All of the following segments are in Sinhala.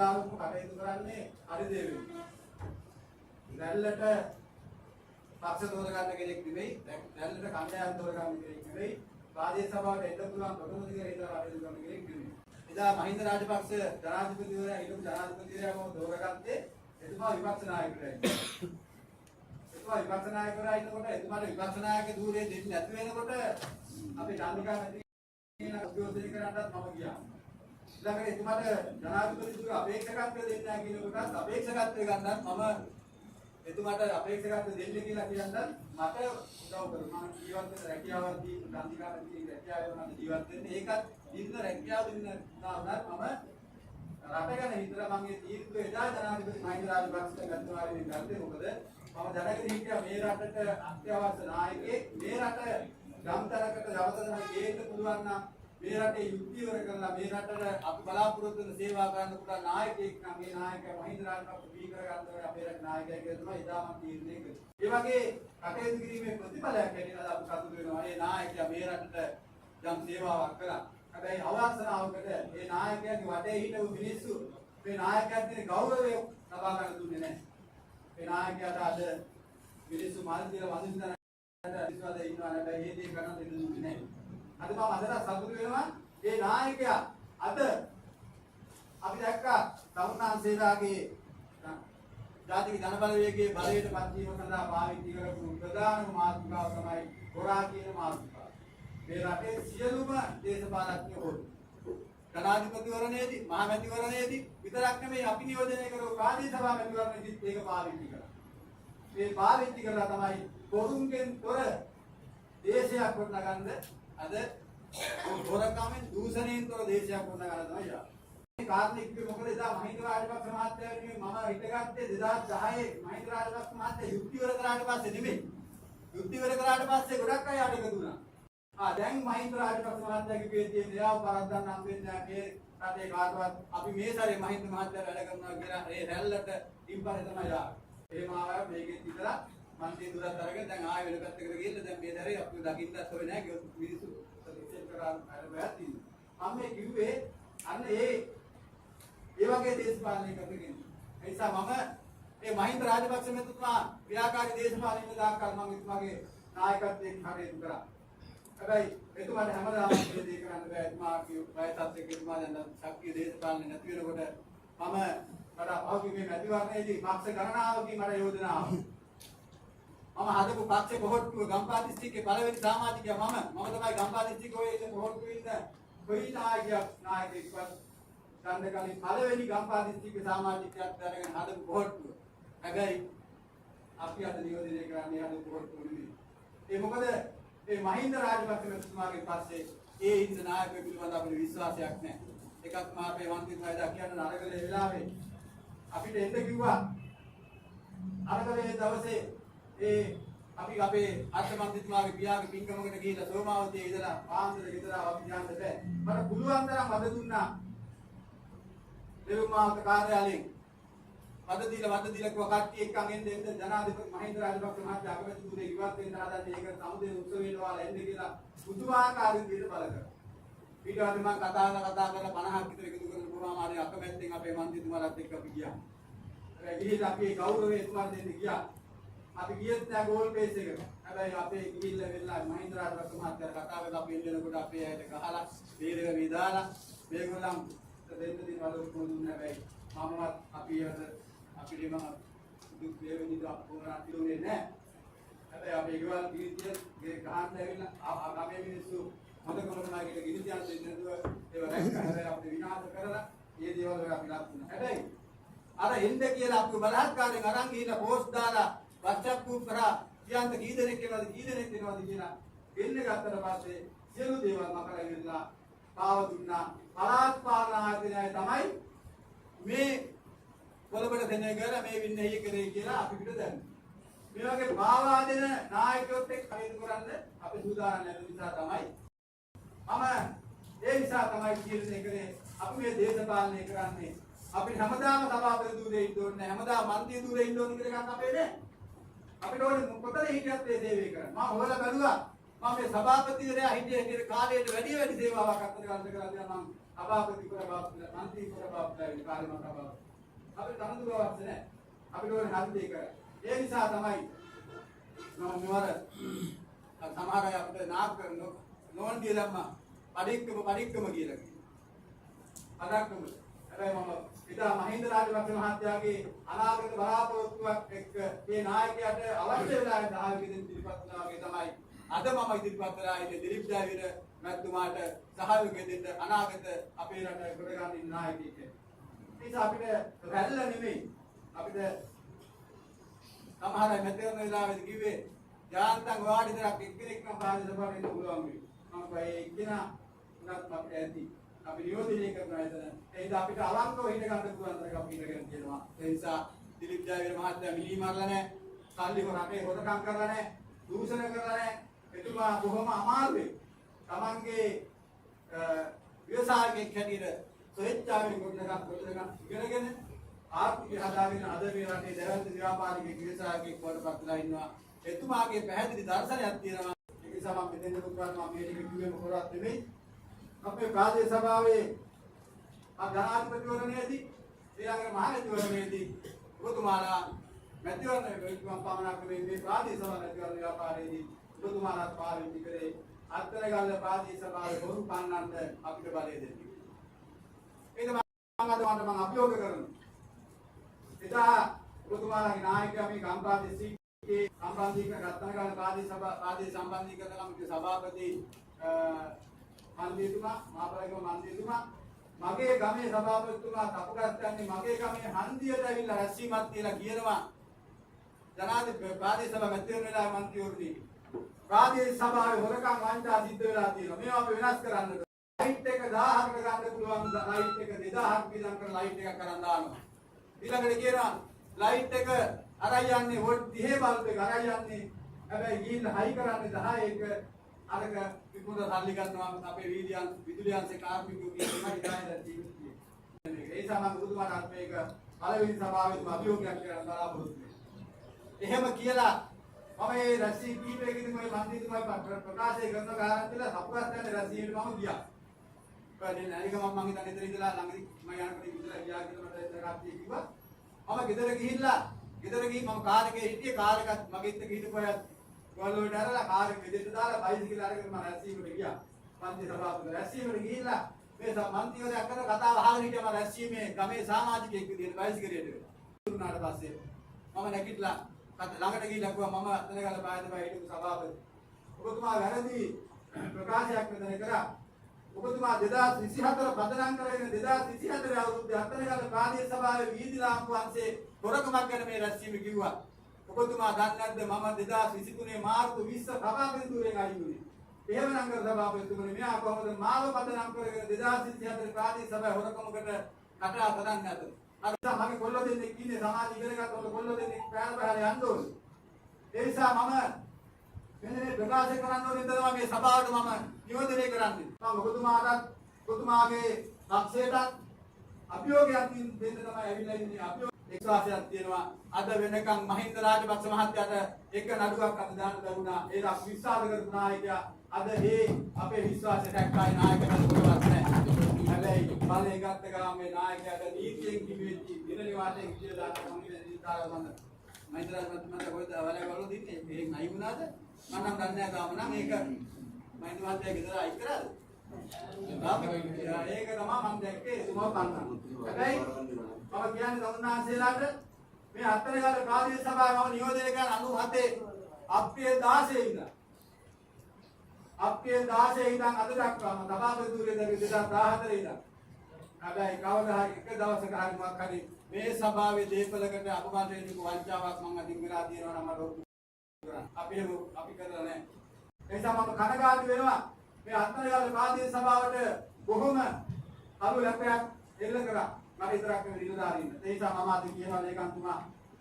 වෙලාවක කටයුතු කරන්නේ හරි දේ වෙන්නේ. දැල්ලට පක්ෂ තෝරගන්න කෙනෙක් නෙවෙයි, දැල්ලට කණ්ඩායම් තෝරගන්න කෙනෙක් නෙවෙයි, ප්‍රාදේශ සභාවට එන්න පුළුවන් ප්‍රතිනිධි කෙනෙක් ඉඳලා කටයුතු කරන කෙනෙක් නෙවෙයි. එදා මහින්ද රාජපක්ෂ ජනාධිපතිවරයා හිටපු ජනාධිපතිවරයාම තෝරගත්තේ එතුමා විපක්ෂ නායකයෙක්. එතුමා විපක්ෂ නායකවරයා ඉන්නකොට එතුමාට විපක්ෂ නායක ධූරය දෙන්නේ නැති වෙනකොට අපි චන්ද්‍රිකා මැතිණිය කියන උද්ඝෝෂණය කරන්නත් මම ගියා. ඊළඟට එතුමාට ජනාධිපති ධූර අපේක්ෂකත්වය දෙන්න නැහැ කියන කොටත් අපේක්ෂකත්වය ගන්නත් මම එතුමාට අපේක්ෂකත්වය දෙන්න කියලා කියනත් මට උදව් කරුණා. මම ජීවත් වෙන රැකියාවක් දී චන්ද්‍රිකා මැතිණිය රැකියාව වුණාට ජීවත් වෙන්නේ ඒකත් දින්න රැකියාව දින්න නාමවත් මම රට ගැන හිතලා මම මේ තීර්ථය එදා ජනාධිපති මහින්ද රාජපක්ෂ ගත්තාරින් ගත්තේ මොකද මම දැනගෙන හිටියා මේ රටට අත්‍යවශ්‍ය නායකයෙක් මේ රට ගම්තරකට දවසකට ගේන්න පුළුවන් නම් මේ රටේ යුක්තිවර කරලා මේ රටට අපි බලාපොරොත්තු වෙන සේවා කරන්න පුළුවන් නායකයෙක් නම් මේ නායකයා මහින්ද රාජපක්ෂ වී කරගන්න ඕනේ අපේ රට නායකයෙක් කියලා තමයි එදා මම තීරණය කළේ. ඒ වගේ කටයුතු කිරීමේ ප්‍රතිඵලයක් හැටියට අපි කටයුතු වෙනවා. මේ නායකයා මේ රටට යම් සේවාවක් කළා. හැබැයි අවස්ථාවකට මේ නායකයාගේ වටේ හිටපු මිනිස්සු මේ නායකයාට දෙන ගෞරවය ලබා ගන්න දුන්නේ නැහැ. මේ නායකයාට අද මිනිස්සු මල් කියලා වඳින්න විශ්වාසය ඉන්නවා හැබැයි ඒ දේ කරන්න දෙන්න දුන්නේ නැහැ. අද මම අදට සතුටු වෙනවා මේ නායකයා අද අපි දැක්කා තමුන්නාන්සේලාගේ ජාතික ජනබලවේගයේ බලයට පත් වීම සඳහා පාවිච්චි කරපු ප්‍රධානම මාතෘකාව තමයි ගොරා කියන මාතෘකාව. මේ රටේ සියලුම දේශපාලඥයෝ ජනාධිපතිවරණයේදී මහමැතිවරණයේදී විතරක් නෙමෙයි අපි නියෝජනය කරපු ප්‍රාදේශ සභා මැතිවරණයේදීත් ඒක පාවිච්චි කරා. මේ පාවිච්චි කරලා තමයි කොරුන්ගෙන් තොර දේශයක් ගොඩනගන්න අද හොරකමෙන් දූෂණයෙන් තොර දේශයක් ගොඩනගන්න තමයි යා. මේ කාරණේ කිව්වේ මොකද එදා මහින්ද රාජපක්ෂ මහත්තයා වෙනුවෙන් මම හිටගත්තේ 2010 මහින්ද රාජපක්ෂ මහත්තයා යුක්තිවර කරාට පස්සේ නෙමෙයි. යුක්තිවර කරාට පස්සේ ගොඩක් අය අඩ එකතු වුණා. දැන් මහින්ද රාජපක්ෂ මහත්තයාගේ පේජේ න්‍යාය පරද්දන්න හම් වෙන්නේ නැහැ. මේ රටේ කාටවත් අපි මේ සැරේ මහින්ද මහත්තයා වැඩ කරනවා කියලා ඒ රැල්ලට ඉම්පරේ තමයි යාවේ. එහෙම ආවා මේකෙත් විතර මන්ත්‍රී දුරත් අරගෙන දැන් ආයෙ වෙන පැත්තකට ගිහිල්ලා දැන් මේ දරේ අපි දකින්නත් හොය නැහැ කිව්ව මිනිස්සු ප්‍රතික්ෂේප කරා අරබෑත් ඉන්නවා. මම මේ කිව්වේ අන්න ඒ වගේ දේශපාලනය කරන කෙනෙක්. ඒ නිසා මම මේ මහින්ද රාජපක්ෂ මහත්මයා ක්‍රියාකාරී දේශපාලනයේ දායකල් මම එතුමාගේ නායකත්වයෙන් කටයුතු කරා. හැබැයි එතුමාට හැමදාම මේ දේ කරන්න බෑ. එතුමාගේ වයසත් එක්ක එතුමා දැන් ශක්තිය දේශපාලනේ නැති වෙනකොට මම පහුගිය මැතිවරණයේදී පක්ෂ ගණනාවකින් මට යෝජනා ආවා. මම හදපු පක්ෂ කොහොට්ටුව ගම්පහ දිස්ත්‍රික්කේ පළවෙනි සමාජිකයා මම තමයි ගම්පහ දිස්ත්‍රික්කේ ඉන්න කොහොට්ටුවේ ඉන්න කොයි නායකයෙක්වත් ඡන්දකලින් පළවෙනි ගම්පහ දිස්ත්‍රික්කේ සමාජිකයෙක් දැනගෙන හදපු කොහොට්ටුව. හැබැයි අපි අද නියෝජනය කරන්නේ හදපු කොහොට්ටුව නෙමෙයි. ඒ මොකද මේ මහින්ද රාජපක්ෂ මහත්මයාගෙන් පස්සේ ඒ ඉන්න නායකයෙකු පිළිබඳ අපිට විශ්වාසයක් නැහැ. එකක් මම අපේ මන්ත්‍රීතුමා එදා කියන නරකලේ වෙලාවේ අපිට එන්න කිව්වා. අරකලේ දවසේ ඒ අපි අපේ අර්ථමන්ත්‍රීතුමාගේ පියාගේ පින්කමකට ගිහිල්ලා සෝමාවතියේ ඉඳලා පාන්දර ගෙදර අපි යන්න බෑ. මට පුළුවන් තරම් වද දුන්නා. දෙවිමාවත කාර්යාලයෙන් වද දීලා කිව්වා කට්ටිය එක්කන් එන්න ජනාධිපති මහින්ද රාජපක්ෂ මහත්තයා අගමැති දුරේ ඉවත් වෙන්න හදන්නේ ඒක සමුදේ උත්සවයට වාලා එන්න කියලා පුදුමාකාර විදිහට බල කරා. ඊට පස්සේ මම කතා කරලා 50ක් විතර එකතු කරගෙන පුරාම ආරේ අකමැත්තෙන් අපේ මන්ත්‍රීතුමාලත් එක්ක අපි ගියා. ඒ ගිහිල්ලා අපි ගෞරවය එතුමාට දෙන්න ගියා. අපි ගියෙත් නෑ ගෝල් පේස් එකට. හැබැයි අපේ ගිහිල්ලා වෙලා මහින්ද රාජපක්ෂ මහත්තයා කතා කරලා අපි එන්නකොට අපේ ඇයට ගහලා බේරව විදාලා මේගොල්ලන් දෙන්න දින වල දුන්නා. හැබැයි මමවත් අපි අපිටම දුක් වේවිනිද අපෝරා කිලෝනේ නෑ. හැබැයි අපේ ගෙවල් ගිහින් ගේ ගහන්න ඇවිල්ලා ගමේ මිනිස්සු හොඳකම තමයි කියලා ගිනි තියන්න දෙන්නේ නැතුව ඒව රැක්කා. අපිට විනාශ කරලා මේ දේවල් වල අපි ලක් වුණා. හැබැයි අර එන්න කියලා අපි බලහත්කාරයෙන් අරන් ගිහිල්ලා පෝස්ට් දාලා WhatsApp group කරා කියන්න කී දෙනෙක් එනවද කියලා එන්න ගත්තට පස්සේ සියලු දේවල් මකලා ඉවරලා පාව දුන්නා. පළාත් පාලන ආයතනය තමයි මේ පොළඹට දෙන්නේ කියලා මේ වින්නේය කරේ කියලා අපි පිට දැම්මා. මේ වගේ පාවා දෙන නායකයොත් එක්ක කටයුතු කරන්න අපි සූදානම් නැති නිසා තමයි ඒ නිසා තමයි තීරණය කරේ අපි මේ දේශපාලනය කරන්නේ. අපි හැමදාම සභාපති ධූරේ ඉන්න ඕනේ නැහැ. හැමදාම මන්ත්‍රී ධූරේ ඉන්න ඕනේ කියලා ගන්න අපේ නෑ. අපිට ඕනේ කොතන හිටියත් මේ සේවය කරන්න. මම හොයලා බැලුවා. මම මේ සභාපතිවරයා හිටියේ කාලයට වැඩි සේවාවක් අත්දැක ගන්න කරලා මම සභාපති කුලබාප්පලා මන්ත්‍රී කුලබාප්පලා කාර්යමත් සභාව. අපිට තනතුරු අවශ්‍ය නැහැ. අපිට ඕනේ හරි දෙයක් කරන්න. ඒ නිසා තමයි මෙවර සමහර අය අපිට නාක් කරන නෝන් දිලම්ම පරික්කම කියලා කියනවා. අදක්කම. හැබැයි මම ඉතා මහින්ද රාජපක්ෂ මහත්තයාගේ අනාගත බලාපොරොත්තුවක් එක්ක මේ නායකයාට අවශ්‍ය වෙලාවට සහයෝගය දෙන්න ඉදිරිපත් වුණා වගේ තමයි අද මම ඉදිරිපත් කරලා ඉන්නේ දිලිප් ජයවීර මැතිතුමාට සහයෝගය දෙන්න අනාගත අපේ රට ගොඩ ගන්න නායකයෙක්. ඒ නිසා අපිට රැල්ල නෙමෙයි අපිට සමහර අය මෙතන වෙලාවෙදි කිව්වේ යාන්තම් වාඩි දරක් එක්කෙනෙක් නම් පාරේ සභාවට එන්න පුළුවන් වෙයි. මම කිව්වා ඒ එක්කෙනා උනත් අපිට ඇති. අපි නියෝජනය කරනවා එතන. ඒ නිසා අපිට අවංකව හිට ගන්න පුළුවන් තරක අපි හිටගෙන තියෙනවා. ඒ නිසා දිලිප් ජයවීර මහත්තයා මිලි මරලා නැහැ. සල්ලි රටේ හොරකම් කරලා නැහැ. දූෂණ කරලා නැහැ. එතුමා බොහොම අමාරුවේ තමන්ගේ ව්‍යවසායකෙක් හැටියට ස්වේච්ඡාවෙන් ගොඩනගා ඉගෙනගෙන ආර්ථිකය හදාගෙන අද මේ රටේ දැවැන්ත ව්‍යාපාරික ව්‍යවසායකෙක් වඩපත් වෙලා ඉන්නවා. එතුමාගේ පැහැදිලි දර්ශනයක් තියෙනවා. ඒ නිසා මම මෙතෙන්ද පුතාට මම මේ ටික කිව්වෙම හොරක් නෙමෙයි. අපේ ප්‍රාදේශ සභාවේ ජනාධිපතිවරණයේදී ඊළඟට මහමැතිවරණයේදී ඔබතුමාලා මැතිවරණ පමණක් නෙමෙයි මේ ප්‍රාදේශ සභා මැතිවරණ ව්‍යාපාරයේදී ඔබතුමාලා පාවිච්චි කරේ අත්තරගල්ල ප්‍රාදේශ සභාවේ බොරු පන්නන්න අපිට බලය දෙන්නේ. ඒක මම අභියෝග කරනවා. එදා ඔබතුමාලාගේ නායකයා මේ ගම්ප්‍රාදේශයේ සම්බන්ධීකරණ රත්නගල ප්‍රාදේශ සම්බන්ධීකරණ කමිටුවේ සභාපති මන්ත්‍රීතුමා මහාපලකම මන්ත්‍රීතුමා මගේ ගමේ සභාපතිතුමා කපුගස්සන්නේ මගේ ගමේ හන්දියට ඇවිල්ලා රැස්වීමක් තියලා කියනවා ජනාධිපති ප්‍රාදේශ සභාව මැතිවරණ වෙලා මන්ත්‍රීවරුනි ප්‍රාදේශ සභාවේ හොරකම් වංචා සිද්ධ වෙලා තියෙනවා මේවා අපි වෙනස් කරන්න ලයිට් එක 1000කට ගන්න පුළුවන් ලයිට් එක 2000ක් විතර කරලා ලයිට් එකක් කරන් දානවා ඊළඟට කියනවා ලයිට් එක අරයි යන්නේ වොට් 30 බල්බ් එක අරයි යන්නේ හැබැයි ගිහින් හයි කරන්නේ 10 එක අරක විකුණ සල්ලි ගන්නවා අපේ විදුලි අංශේ කාර්මිකයෝ කියනවා ඉදායද ජීවිතේ. ඒ නිසා මම බුදුමාට මේක පළවෙනි සභාවේදී අභියෝගයක් කරන්න බලාපොරොත්තු වෙනවා. එහෙම කියලා මම මේ රැසී කීපයකින් මේ මන්ත්‍රීතුමා ප්‍රකාශය කරන කාරණා සපුරස්තන්නේ රැසීයට මම ගියා. ඊපස්සේ නැරික මම හිතන්නේ ඉතින් ඉඳලා ළඟදී මම යනකොට ඉඳලා ගියා කියලා මට කට්ටිය කිව්වා. මම ගෙදර ගිහින් මම කාර් එකේ හිටියේ කාර් එකත් මගෙත් එක්ක හිටපුවා ගොල්ලෝට අරලා කාර් එක ගෙදරට දාලා බයිසිකල් අරගෙන මම රැස්වීමට ගියා. මන්ත්‍රී සභාවට රැස්වීමට ගිහිල්ලා මේ මන්ත්‍රීවරයා කරන කතාව අහගෙන හිටියා මම රැස්වීමේ ගමේ සමාජිකයෙක් විදිහට බයිසිකලයට උනාට පස්සේ මම නැගිටලා ළඟට ගිහිල්ලා කිව්වා මම අතනගල පායදපා හිටපු සභාපති. ඔබතුමා වැරදි ප්‍රකාශයක් මෙතන කරා. ඔබතුමා 2024 පදනම් කරගෙන 2024 අවුරුද්දේ අතනගල ප්‍රාදේශ සභාවේ වීදි ලාම්පු අංශේ හොරකමක් ගැන මේ රැස්වීම කිව්වා. ඔබතුමා දන්නේ නැද්ද මම 2023 මාර්තු 20 සභාපතිතුමෙන් අයියුනේ. එහෙමනම් කර සභාපතිතුමනි මෙයා කොහොමද මාව පදනම් කරගෙන 2024 ප්‍රාදේශ සභාවේ හොරකමකට කතා කරන්නේ නැත. අර මගේ කොල්ලෝ දෙන්නෙක් ඉන්නේ සමාජ ඉගෙනගත්ත කොල්ලෝ දෙන්නෙක් පෑන පහල යන්න ඕනේ. ඒ නිසා මම මෙන්න මේ ප්‍රකාශ කරන්න ඕනේ තමයි මේ සභාවට මම නියෝජනය කරන්නේ. මම ඔබතුමාගේ පක්ෂයට අභියෝගයක් දෙන්න තමයි ඇවිල්ලා ඉන්නේ. විශ්වාසයක් තියෙනවා අද වෙනකන් මහින්ද රාජපක්ෂ මහත්තයාට එක නඩුවක් අද දාන්න ලැබුණා ඒක විශ්වාස කරපු නායකයා අද මේ අපේ විශ්වාසය දැක්කයි නායකයන්ට පොරවත් නැහැ හැබැයි බලේ ගත්ත ගමන් මේ නායකයාට නීතියෙන් කිවිච්චි දිනලි වාටේ කියලා දාන්න මොනිනේ දිතාල මන්ද මහින්ද රාජපක්ෂ මහත්තයා කොහෙද වලවලු දින්නේ එහෙන් අයි වුණාද මම නම් දන්නේ නැහැ තාම නම් ඒක මහින්ද මහත්තයා ගෙදර අයි කරාද ඒක තමයි මම දැක්කේ එතුමා පන්නා හැබැයි මම කියන්නේ සමුන්නාන්සේලාට මේ අත්තරගල ප්‍රාදේශ සභාවේ මම නියෝජනය කරන 97 අප්‍රේල් 16 ඉඳන් අද දක්වාම සභාපතිතුමේ 2014 ඉඳන් හැබැයි කවදා හරි එක දවසක හරි මොකක් හරි මේ සභාවේ දේපලකට අපමානයෙන් වංචාවක් මම අදින් වෙලා තියෙනවා නම් මට අපි කරලා නැහැ ඒ නිසා මම කනගාටු වෙනවා මේ අත්තරගල ප්‍රාදේශ සභාවට බොහොම අලු ලැපයක් එල්ල කරා මට විතරක් නෙවෙයි නිලධාරීන්. ඒ නිසා මම අද කියනවා ලේකම්තුමා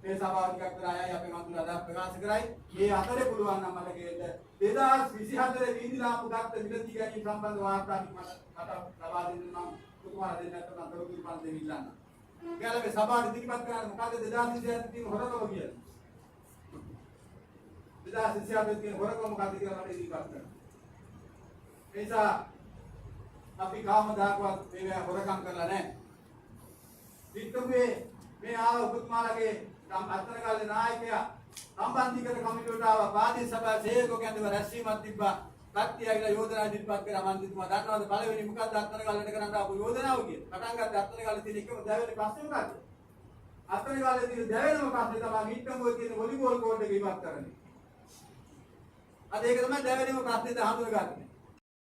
මේ සභාව ටිකක් කරලා ආයයි අපේ මන්ත්‍රී අදහස් ප්‍රකාශ කරයි. මේ අතරේ පුළුවන් නම් මට කියන්න 2024 වීදි ලාම්පු ගත්ත විලදී ගැනීම සම්බන්ධ වාර්තා ටික මට ලබා දෙන්න මම ඔබතුමාලා දෙන්න නැත්නම් තොරතුරු පන්ති දෙන්න ඉල්ලන්න. කියලා මේ සභාවට ඉදිරිපත් කරන්නේ මොකද 2024 තියෙන හොරකම කියන්නේ. 2024 තියෙන හොරකම මොකද කියලා මට ඉදිරිපත් කරන්න. ඒ නිසා අපි කාමදාකවත් මේවා හොරකම් කරලා නැහැ. වික්‍රමේ මේ ආව ඔබතුමාලගේ අත්තරගල්ලේ නායකයා සම්බන්ධීකර කමිටුවට ආවා. පාදී සභාවේ සේවකයෝ කැඳව රැස්වීමක් තිබ්බා. කට්ටියයිලා යෝජනා ඉදිරිපත් කරා. මන්ත්‍රීතුමා දන්නවද පළවෙනි මොකක්ද අත්තරගල්ලට කරන්න ආපු යෝජනාව කියලා? පටන් ගත්ත අත්තරගල්ලේ තියෙන එකම දැවෙන ප්‍රශ්නේ මොකක්ද? අත්තරගල්ලේ තියෙන දැවෙනම ප්‍රශ්නේ තමයි මිට්ටඹුවේ තියෙන වොලිබෝල් කෝඩ් එක ඉවත් කරන්නේ. අද ඒක තමයි දැවෙනම ප්‍රශ්නේ හඳුනගන්නේ.